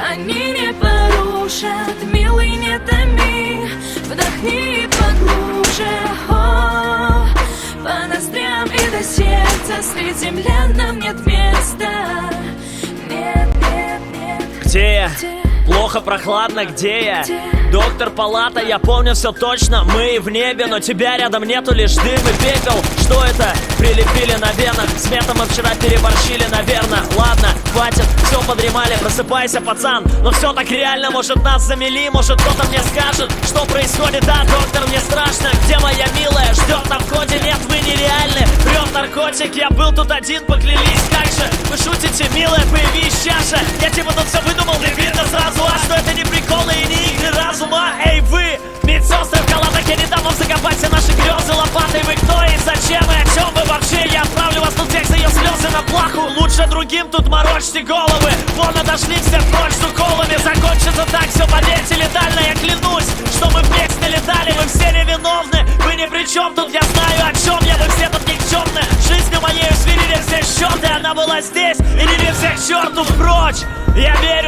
Они не порушат, милый, не томи. Вдохни поглубже, о, по ноздрям и до сердца. Среди землян нам нет места. Нет, нет, нет. Где я? Плохо, прохладно, где я? Доктор, палата, я помню все точно. Мы в небе, но тебя рядом нету, лишь дым и пепел. Что это? Прилепили на венах. Смета мы вчера переборщили, наверное. Ладно, хватит, все подремали, просыпайся, пацан. Но все так реально, может нас замели, может кто-то мне скажет, что происходит. Да, доктор, мне страшно. Где моя милая? Ждет на входе, нет, вы нереальны. Прет наркотик, я был тут один, поклялись, как же. Вы шутите, милая, появись чаша. Я типа тут все выдумал, не видно сразу, а что это не приколы и не игры разума. Эй, вы, медсестры в халатах, я не дам вам закопать все наши грезы лопатой. Вы кто и зачем и о чем вы вообще? Я отправлю вас тут всех за ее слезы на плаху. Лучше другим тут морочьте головы. Вон отошли все прочь с уколами. Закончится так, все, поверьте, летально. Я клянусь, что мы вместе летали. Вы все невиновны, вы ни при чем тут. Я знаю, о чем я, вы все тут никчемны. Жизнью моей свирили все счеты. Она была здесь, и не все к черту прочь. Я верю.